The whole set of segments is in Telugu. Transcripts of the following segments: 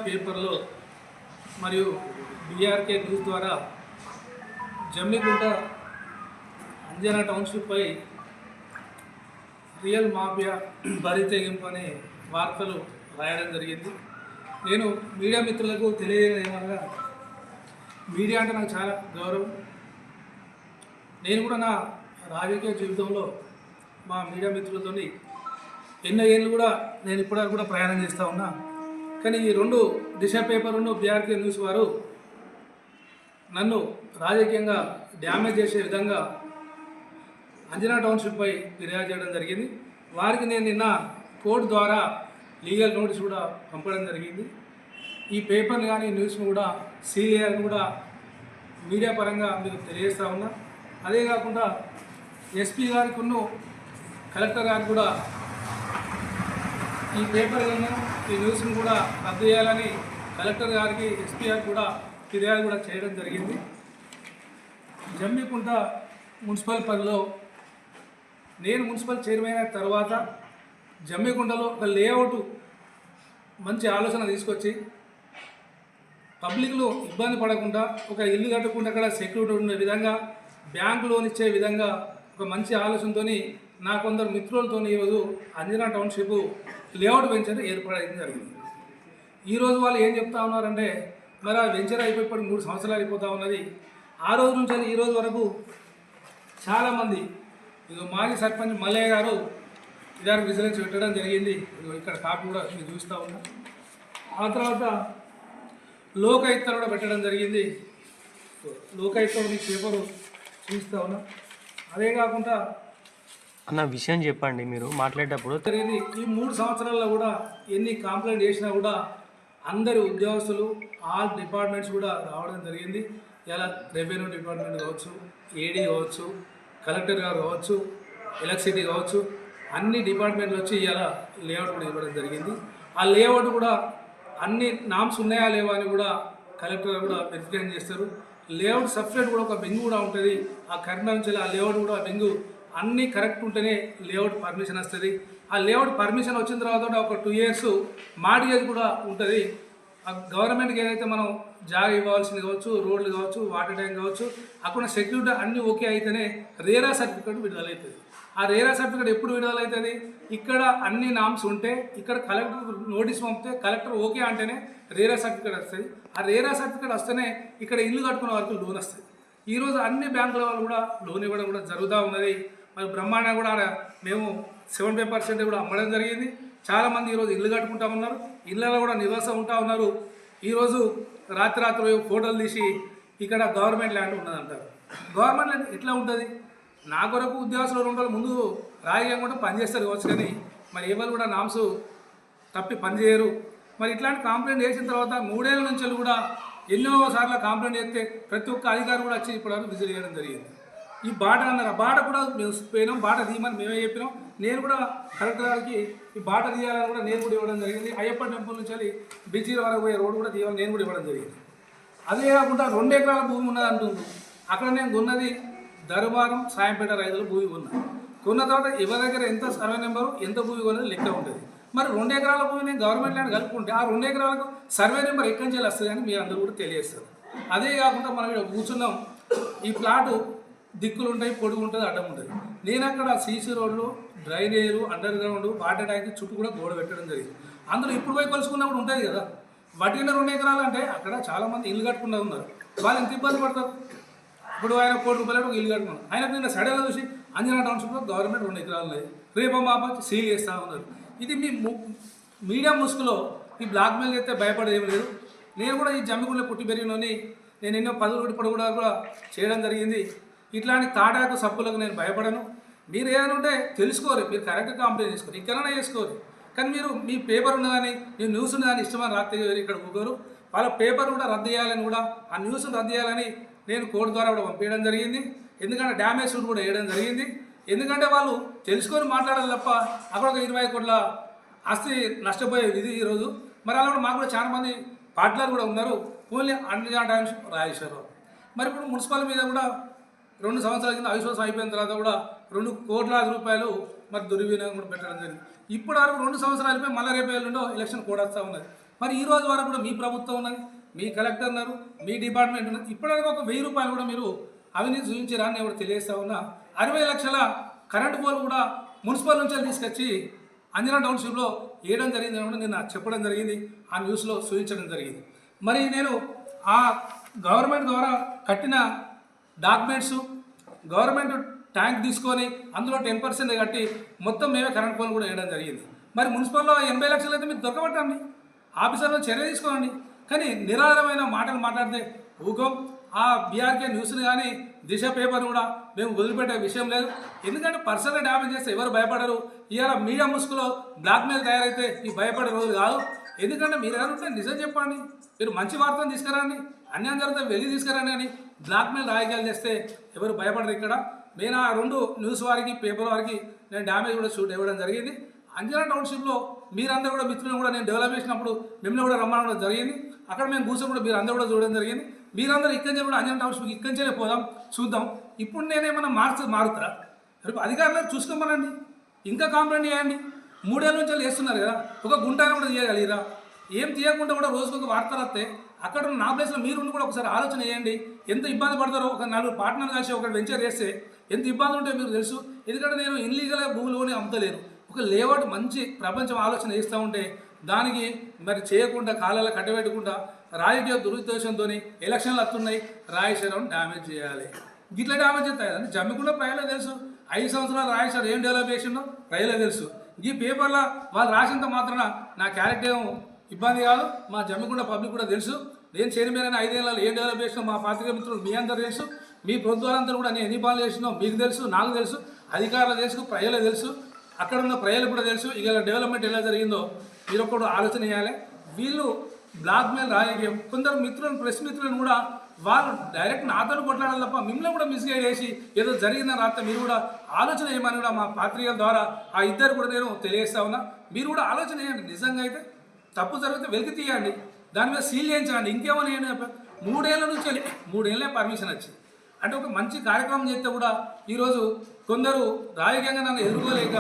పేపర్లో మరియు బీఆర్కే న్యూస్ ద్వారా జమ్మికుంట అంజనా టౌన్షిప్పై రియల్ మాఫియా బరి తెగింపు అనే వార్తలు రాయడం జరిగింది. నేను మీడియా మిత్రులకు తెలియజేయమనగా, మీడియా అంటే నాకు చాలా గౌరవం. నేను కూడా నా రాజకీయ జీవితంలో మా మీడియా మిత్రులతో ఎన్నో ఏళ్ళు కూడా నేను ఇప్పటివరకు కూడా ప్రయాణం చేస్తూ ఉన్నా. కానీ ఈ రెండు దిశ పేపర్ బీఆర్కే న్యూస్ వారు నన్ను రాజకీయంగా డ్యామేజ్ చేసే విధంగా అంజనా టౌన్షిప్పై ఫిర్యాదు చేయడం జరిగింది. వారికి నేను నిన్న కోర్టు ద్వారా లీగల్ నోటీస్ కూడా పంపడం జరిగింది. ఈ పేపర్ని కానీ న్యూస్ని కూడా సీల్ చేయాలని కూడా మీడియా పరంగా మీకు తెలియజేస్తూ ఉన్నా. అదే కాకుండా ఎస్పీ గారికి కలెక్టర్ గారికి కూడా ఈ పేపర్లను ఈ న్యూస్ని కూడా రద్దు చేయాలని కలెక్టర్ గారికి ఎస్పీ గారికి కూడా ఫిర్యాదు కూడా చేయడం జరిగింది. జమ్మికుంట మున్సిపల్ పరిధిలో నేను మున్సిపల్ చైర్మన్ అయిన తర్వాత జమ్మికుంటలో ఒక లేఅవుట్ మంచి ఆలోచన తీసుకొచ్చి పబ్లిక్లో ఇబ్బంది పడకుండా ఒక ఇల్లు కట్టకుండా అక్కడ సెక్యూరిటీ ఉండే విధంగా బ్యాంకు లోన్ ఇచ్చే విధంగా ఒక మంచి ఆలోచనతో నా కొందరు మిత్రులతో ఈరోజు అంజనా టౌన్షిప్ లేఅవుట్ వెంచర్ ఏర్పడడం జరిగింది. ఈరోజు వాళ్ళు ఏం చెప్తా ఉన్నారంటే, మరి ఆ వెంచర్ అయిపోయి 3 సంవత్సరాలు అయిపోతూ ఉన్నది. ఆ రోజు నుంచి ఈ రోజు వరకు చాలామంది మాజీ సర్పంచ్ మల్లయ్య గారు ఇదానికి విజిలెన్స్ పెట్టడం జరిగింది. ఇక్కడ కాపీ కూడా మీరు చూస్తూ ఉన్నా. ఆ తర్వాత లోకాయుక్త కూడా పెట్టడం జరిగింది. లోకాయుక్త మీకు పేపరు చూస్తూ ఉన్నా. అదే కాకుండా అన్న విషయం చెప్పండి, మీరు మాట్లాడేటప్పుడు జరిగింది. ఈ 3 సంవత్సరాల్లో కూడా ఎన్ని కంప్లైంట్ చేసినా కూడా అందరి ఉద్యోగస్తులు ఆల్ డిపార్ట్మెంట్స్ కూడా రావడం జరిగింది. ఇలా రెవెన్యూ డిపార్ట్మెంట్ కావచ్చు, ఏడీ కావచ్చు, కలెక్టర్ గారు కావచ్చు, ఎలక్ట్రిసిటీ కావచ్చు, అన్ని డిపార్ట్మెంట్లు వచ్చి ఇలా లేఅవుట్ కూడా ఇవ్వడం జరిగింది. ఆ లేఅవుట్ కూడా అన్ని నామ్స్ ఉన్నాయా లేవా అని కూడా కలెక్టర్ కూడా వెరిఫికేషన్ చేస్తారు. లేఅవుట్ సపరేట్ కూడా ఒక వింగ్ కూడా ఉంటుంది. ఆ కరీంనగర్ నుంచి ఆ లేఅవుట్ కూడా వింగ్ అన్నీ కరెక్ట్ ఉంటేనే లేఅవుట్ పర్మిషన్ వస్తుంది. ఆ లేఅవుట్ పర్మిషన్ వచ్చిన తర్వాత ఒక 2 years మార్గేజ్ కూడా ఉంటుంది. ఆ గవర్నమెంట్కి ఏదైతే మనం జాగా ఇవ్వాల్సింది కావచ్చు, రోడ్లు కావచ్చు, వాటర్ ట్యాంక్ కావచ్చు, అక్కడ సెక్యూరిటీ అన్నీ ఓకే అయితేనే రేరా సర్టిఫికేట్ విడుదలవుతుంది. ఆ రేరా సర్టిఫికేట్ ఎప్పుడు విడుదలవుతుంది? ఇక్కడ అన్ని నామ్స్ ఉంటే, ఇక్కడ కలెక్టర్ నోటీస్ పంపితే కలెక్టర్ ఓకే అంటేనే రేరా సర్టిఫికేట్ వస్తుంది. ఆ రేరా సర్టిఫికేట్ వస్తేనే ఇక్కడ ఇల్లు కట్టుకున్న వరకు లోన్ వస్తుంది. ఈరోజు అన్ని బ్యాంకుల వాళ్ళు కూడా లోన్ ఇవ్వడం కూడా జరుగుతూ ఉన్నది. మరి బ్రహ్మాండంగా కూడా మేము 75% కూడా అమ్మడం జరిగింది. చాలామంది ఈరోజు ఇల్లు కట్టుకుంటా ఉన్నారు, ఇళ్ళలో కూడా నివాసం ఉంటా ఉన్నారు. ఈరోజు రాత్రి ఫోటోలు తీసి ఇక్కడ గవర్నమెంట్ ల్యాండ్ ఉన్నదంటారు. గవర్నమెంట్ ల్యాండ్ ఎట్లా ఉంటుంది? నా కొరకు ఉద్యోగస్తులు 2 రోజుల ముందు రాజకీయంగా పనిచేస్తారు కావచ్చు, కానీ మరి ఎవరు కూడా నామ్స్ తప్పి పనిచేయరు. మరి ఇట్లాంటి కంప్లైంట్ చేసిన తర్వాత 3 ఏళ్ళ నుంచి కూడా ఎన్నో సార్లు కంప్లైంట్ చేస్తే ప్రతి ఒక్క అధికారి కూడా వచ్చి ఇప్పటివరకు విజిట్ చేయడం జరిగింది. ఈ బాట అన్నారు, ఆ బాట కూడా మేము పోయినాం, బాట తీయమని మేమే చెప్పినాం. నేను కూడా కలెక్టర్ గారికి ఈ బాట తీయాలని కూడా నేను కూడా ఇవ్వడం జరిగింది. అయ్యప్ప టెంపుల్ నుంచి బీచ్ వరకు పోయే రోడ్డు కూడా తీయాలని నేను కూడా ఇవ్వడం జరిగింది. అదే కాకుండా 2 ఎకరాల భూమి ఉన్నది అంటుంది. అక్కడ నేను కొన్నది ధర్మారం సాయంపేట రైతుల భూమి కొన్న తర్వాత ఎవరి దగ్గర ఎంత సర్వే నెంబరు ఎంత భూమి కొన్నది లెక్క ఉంటుంది. మరి 2 ఎకరాల భూమి నేను గవర్నమెంట్ ల్యాండ్ కలుపుకుంటే ఆ 2 ఎకరాలకు సర్వే నెంబర్ ఎక్కడి నుంచి వస్తుంది అని మీరు అందరూ కూడా తెలియజేస్తారు. అదే కాకుండా మనం ఇక్కడ కూర్చున్నాం, ఈ ప్లాటు దిక్కులు ఉంటాయి, పొడుగు ఉంటుంది, అడ్డం ఉంటుంది. నేను అక్కడ సీసీ రోడ్లు, డ్రైనేజీలు, అండర్ గ్రౌండ్, వాటర్ ట్యాంక్ చుట్టూ కూడా గోడ పెట్టడం జరిగింది. అందులో ఇప్పుడు పోయి కొలుసుకున్నప్పుడు ఉంటుంది కదా. వాటికి 2 ఎకరాలు అంటే అక్కడ చాలామంది ఇల్లు కట్టుకున్నా ఉన్నారు. వాళ్ళు ఎంత ఇబ్బంది పడతారు? ఇప్పుడు ఆయన ₹1 కోటి ఒక ఇల్లు కట్టుకున్నాను. ఆయనకు నిన్న సడన్గా చూసి అంజనా టౌన్షిప్లో గవర్నమెంట్ 2 ఎకరాలు ఉన్నాయి, రేపు మాప సీల్ చేస్తూ ఉన్నారు. ఇది మీ మీడియా ముసుగులో ఈ బ్లాక్మెయిల్ చేస్తే భయపడేది ఏం లేదు. నేను కూడా ఈ జమ్మిగుండలో పుట్టి పెరిగినోని, నేను ఎన్నో 10 కోటి కూడా చేయడం జరిగింది. ఇట్లాంటి తాటాకు సప్పులకు నేను భయపడను. మీరు ఏదైనా ఉంటే తెలుసుకోరు, మీరు కరెక్ట్గా కంప్లైంట్ చేసుకోరు, ఇంకెలా చేసుకోరు. కానీ మీరు మీ పేపర్ ఉన్నదని, మీ న్యూస్ ఉన్నదని ఇష్టమని రాత్రి ఇక్కడ ఊగరు. వాళ్ళ పేపర్ కూడా రద్దు చేయాలని కూడా, ఆ న్యూస్ను రద్దు చేయాలని నేను కోర్టు ద్వారా కూడా పంపించడం జరిగింది. ఎందుకంటే డ్యామేజ్ సూట్ కూడా వేయడం జరిగింది. ఎందుకంటే వాళ్ళు తెలుసుకొని మాట్లాడాలి తప్ప అక్కడ ఒక 20 కోట్ల ఆస్తి నష్టపోయే విధి ఈరోజు. మరి అలా కూడా మాకు కూడా చాలామంది పార్టీలు కూడా ఉన్నారు. Only Anjana township Rajeswararao. మరి ఇప్పుడు మున్సిపల్ మీద కూడా 2 సంవత్సరాల కింద అవిశ్వాసం అయిపోయిన తర్వాత కూడా ₹2 కోట్ల మరి దుర్వినియోగం కూడా పెట్టడం జరిగింది. ఇప్పుడు వరకు 2 సంవత్సరాలు అయిపోయి మళ్ళీ రేపు ఎల్లుండో ఎలక్షన్ కూడా వస్తూ ఉన్నది. మరి ఈ రోజు వరకు కూడా మీ ప్రభుత్వం ఉన్నది, మీ కలెక్టర్ ఉన్నారు, మీ డిపార్ట్మెంట్ ఉన్నది. ఇప్పటివరకు ఒక 1000 రూపాయలు కూడా మీరు అవినీతి చూపించారా అని ఎవరు తెలియజేస్తా ఉన్నా. 60 లక్షల కరెంటు పోల్ కూడా మున్సిపల్ నుంచి తీసుకొచ్చి అంజనా టౌన్షిప్లో వేయడం జరిగింది అని కూడా నిన్న చెప్పడం జరిగింది, ఆ న్యూస్లో చూపించడం జరిగింది. మరి నేను ఆ గవర్నమెంట్ ద్వారా కట్టిన డాక్యుమెంట్స్, గవర్నమెంట్ ట్యాంక్ తీసుకొని అందులో 10% కట్టి మొత్తం మేమే కరెంట్ పోల్ కూడా వేయడం జరిగింది. మరి మున్సిపల్లో 80 లక్షలు అయితే మీరు దొరకబట్టండి, ఆఫీసర్లో చర్య తీసుకోండి. కానీ నిరాధారమైన మాటలు మాట్లాడితే ఊకం. ఆ బీఆర్కే న్యూస్ని కానీ దిశ పేపర్ని కూడా మేము వదిలిపెట్టే విషయం లేదు. ఎందుకంటే పర్సనల్ డ్యామేజ్ చేస్తే ఎవరు భయపడరు. ఇవాళ మీడియా ముసుగులో బ్లాక్మెయిల్ తయారైతే ఈ భయపడే రోజులు కాదు. ఎందుకంటే మీరు ఎవరంటే నిజం చెప్పండి, మీరు మంచి వార్తను తీసుకురండి, అన్యాయం జరిగితే వెళ్ళి తీసుకురండి అని బ్లాక్మెయిల్ రాజకీయాలు చేస్తే ఎవరు భయపడరు. ఇక్కడ నేను ఆ 2 న్యూస్ వారికి పేపర్ వారికి నేను డ్యామేజ్ కూడా షూట్ ఇవ్వడం జరిగింది. అంజనా టౌన్షిప్లో మీరందరూ కూడా మిత్రులను కూడా నేను డెవలప్ చేసినప్పుడు మిమ్మల్ని కూడా రమ్మనడం జరిగింది. అక్కడ మేము కూర్చొని కూడా మీరు అందరూ కూడా చూడడం జరిగింది. మీరందరూ ఇక్కడి నుంచి కూడా అంజనా టౌన్షిప్కి ఇక్కడి నుంచే పోదాం, చూద్దాం. ఇప్పుడు నేనేమన్నా మారుతారా? రేపు అధికారులు చూసుకోమనండి, ఇంకా కాంప్లైంట్ చేయండి. 3 ఏళ్ళ నుంచి వేస్తున్నారు కదా, ఒక గుంటను కూడా తీయగలిగిరా? ఏం తీయకుండా కూడా రోజుకు ఒక వార్త వస్తే అక్కడ నా ప్లేస్లో మీరు కూడా ఒకసారి ఆలోచన చేయండి. ఎంత ఇబ్బంది పడతారో. ఒక 4 పార్ట్నర్ కలిసి ఒక వెంచర్ చేస్తే ఎంత ఇబ్బంది ఉంటే మీకు తెలుసు. ఎందుకంటే నేను ఇన్లీగల్గా భూములు అమ్ముతలేను. ఒక లేఅవుట్ మంచి ప్రపంచం ఆలోచన చేస్తూ ఉంటే దానికి మరి చేయకుండా కాలాలు కట్టబెట్టకుండా రాజకీయ దురుద్దేశంతో ఎలక్షన్లు వస్తున్నాయి, రాజేశ్వరం డ్యామేజ్ చేయాలి. గిట్లా డ్యామేజ్ చేస్తాయి అని జమ్మికుండా ప్రజలకు తెలుసు. 5 సంవత్సరాలు రాజేశ్వరం ఏం డెవలప్ చేసిందో ప్రజలకు తెలుసు. ఈ పేపర్లో వాళ్ళు రాసినంత మాత్రాన నా క్యారెక్టర్ ఏమో ఇబ్బంది కాదు. మా జమ్మికుంట పబ్లిక్ కూడా తెలుసు. నేను చైర్మన్ అయిన 5 ఏళ్ళలో ఏం డెవలప్ చేసినా మా పాత్రికేయ మిత్రులు మీ అందరూ తెలుసు. మీ ప్రభుత్వాలందరూ కూడా నేను ఎన్ని పనులు చేసినో మీకు తెలుసు, నాకు తెలుసు, అధికారులు తెలుసు, ప్రజలకు తెలుసు, అక్కడ ఉన్న ప్రజలకు కూడా తెలుసు. ఇక డెవలప్మెంట్ ఎలా జరిగిందో మీరు ఒక్కడు ఆలోచన చేయాలి. వీళ్ళు బ్లాక్మెయిల్ రాజకీయం. కొందరు మిత్రులను, ప్రెస్ మిత్రులను కూడా వాళ్ళు డైరెక్ట్ నాతో కొట్లాడాలి తప్ప మిమ్మల్ని కూడా మిస్గైడ్ చేసి ఏదో జరిగిందని రాస్తే మీరు కూడా ఆలోచన చేయమని కూడా మా పాత్రికల ద్వారా ఆ ఇద్దరు కూడా నేను తెలియజేస్తా ఉన్నా. మీరు కూడా ఆలోచన చేయండి. నిజంగా అయితే తప్పు జరిగితే వెలికి తీయండి, దాని మీద సీల్ చేయించండి. ఇంకేమో నేను 3 ఏళ్ళ నుంచి 3 ఏళ్ళే పర్మిషన్ వచ్చింది. అంటే ఒక మంచి కార్యక్రమం చేస్తే కూడా ఈరోజు కొందరు రాజకీయంగా నన్ను ఎదుర్కోలేక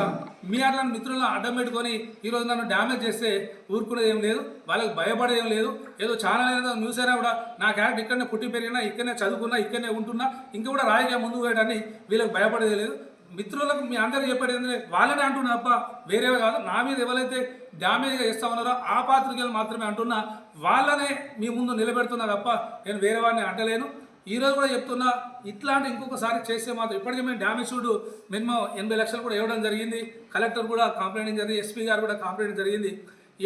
మీ అట్లా మిత్రులను అడ్డం పెట్టుకొని ఈరోజు నన్ను డ్యామేజ్ చేస్తే ఊరుకునేది ఏం లేదు, వాళ్ళకి భయపడేది ఏం లేదు. ఏదో ఛానల్ అయినా న్యూస్ అయినా కూడా నా క్యారెక్టర్ ఇక్కడనే పుట్టి పెరిగినా, ఇక్కడనే చదువుకున్నా, ఇక్కడనే ఉంటున్నా, ఇంకా కూడా రాజకీయం ముందుకు పోయడాన్ని వీళ్ళకి భయపడేది లేదు. మిత్రులకు మీ అందరికీ చెప్పేది ఏంటంటే వాళ్ళనే అంటున్నా తప్ప వేరేవి కాదు. నా మీద ఎవరైతే డ్యామేజ్గా చేస్తూ ఉన్నారో ఆ పాత్రికలు మాత్రమే అంటున్నా, వాళ్ళనే మీ ముందు నిలబెడుతున్నా తప్ప నేను వేరే వాడిని అంటలేను. ఈరోజు కూడా చెప్తున్నా, ఇట్లాంటి ఇంకొకసారి చేస్తే మాత్రం ఇప్పటికీ మేము డ్యామేజ్ షూట్ మినిమం 80 లక్షలు కూడా ఇవ్వడం జరిగింది. కలెక్టర్ కూడా కంప్లైంట్ జరిగింది, ఎస్పీ గారు కూడా కంప్లైంట్ జరిగింది.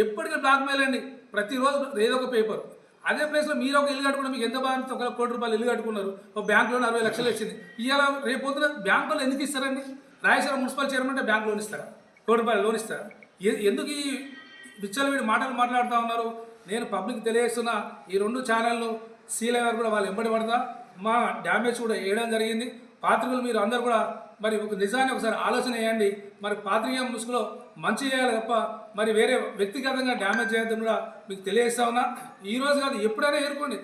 ఎప్పటికీ బ్లాక్మెయిల్ అండి. ప్రతిరోజు ఏదో ఒక పేపర్. అదే ప్లేస్లో మీరు ఒక ఇల్లు కట్టుకున్న మీకు ఎంత బాగా 1 కోటి రూపాయలు ఇల్లు కట్టుకున్నారు, ఒక బ్యాంక్ లోన్ 60 లక్షలు వచ్చింది. ఇవాళ రేపు పొద్దున బ్యాంక్ లోన్ ఎందుకు ఇస్తారండి? రాజేశ్వరం మున్సిపల్ చైర్మన్ అంటే బ్యాంక్ లోన్ ఇస్తారా? 1 కోటి రూపాయలు లోన్ ఇస్తారా? ఎందుకు ఈ విచ్చలవిడి మాటలు మాట్లాడుతూ ఉన్నారు? నేను పబ్లిక్ తెలియజేస్తున్న ఈ 2 ఛానళ్ళు సీల్ అయ్యారు కూడా వాళ్ళు వెంబడి పడతా మా డ్యామేజ్ కూడా వేయడం జరిగింది. పాత్రికలు మీరు అందరూ కూడా మరి ఒక నిజాన్ని ఒకసారి ఆలోచన చేయండి. మరి పాత్రికేయ ముసుగులో మంచి చేయాలి తప్ప మరి వేరే వ్యక్తిగతంగా డ్యామేజ్ చేయొద్దని కూడా మీకు తెలియజేస్తా ఉన్నా. ఈ రోజు కాదు, ఎప్పుడైనా ఎదుర్కోండి,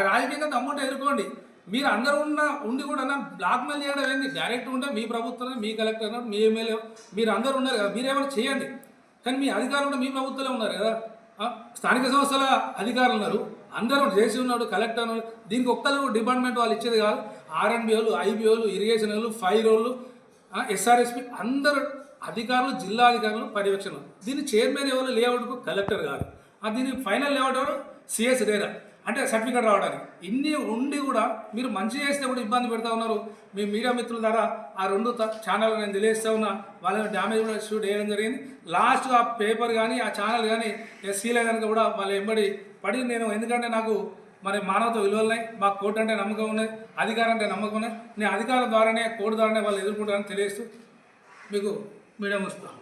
రాజకీయంగా దమ్ముంటే ఎదుర్కోండి. మీరు అందరూ ఉండి కూడా బ్లాక్మెయిల్ చేయడం ఏంది? డైరెక్ట్ ఉంటే మీ ప్రభుత్వం, మీ కలెక్టర్, మీ ఎమ్మెల్యే మీరు అందరూ ఉన్నారు కదా, మీరేమైనా చేయండి. కానీ మీ అధికారులు కూడా మీ ప్రభుత్వంలో ఉన్నారు కదా, స్థానిక సంస్థల అధికారులు ఉన్నారు, అందరూ చేసి ఉన్నాడు, కలెక్టర్ ఉన్నాడు. దీనికి ఒక్కరు డిపార్ట్మెంట్ వాళ్ళు ఇచ్చేది కాదు. R&B వాళ్ళు, IB వాళ్ళు, ఇరిగేషన్ వాళ్ళు, ఫైర్ వాళ్ళు, SRSP అందరూ అధికారులు, జిల్లా అధికారులు, పర్యవేక్షణ. దీని చైర్మన్ ఎవరు? లేఅవుట్కు కలెక్టర్ కాదు. దీని ఫైనల్ లేఅవుట్ ఎవరు? CS రేరా, అంటే సర్టిఫికేట్ రావడానికి. ఇన్ని ఉండి కూడా మీరు మంచి చేస్తే కూడా ఇబ్బంది పెడతా ఉన్నారు. మీ మీడియా మిత్రుల ద్వారా ఆ 2 ఛానల్ నేను తెలియజేస్తా ఉన్నా, వాళ్ళని డ్యామేజ్ కూడా షూట్ చేయడం జరిగింది. లాస్ట్ ఆ పేపర్ కానీ ఆ ఛానల్ కానీ సీల్ కనుక కూడా వాళ్ళు వెంబడి పడి నేను, ఎందుకంటే నాకు మరి మానవత విలువలు ఉన్నాయి, మాకు కోర్టు అంటే నమ్మకం ఉన్నాయి, అధికారం అంటే నమ్మకం ఉన్నాయి. నేను అధికారం ద్వారానే, కోర్టు ద్వారానే వాళ్ళు ఎదుర్కొంటారని తెలియజేస్తూ మీకు మీడియా ముస్తాను.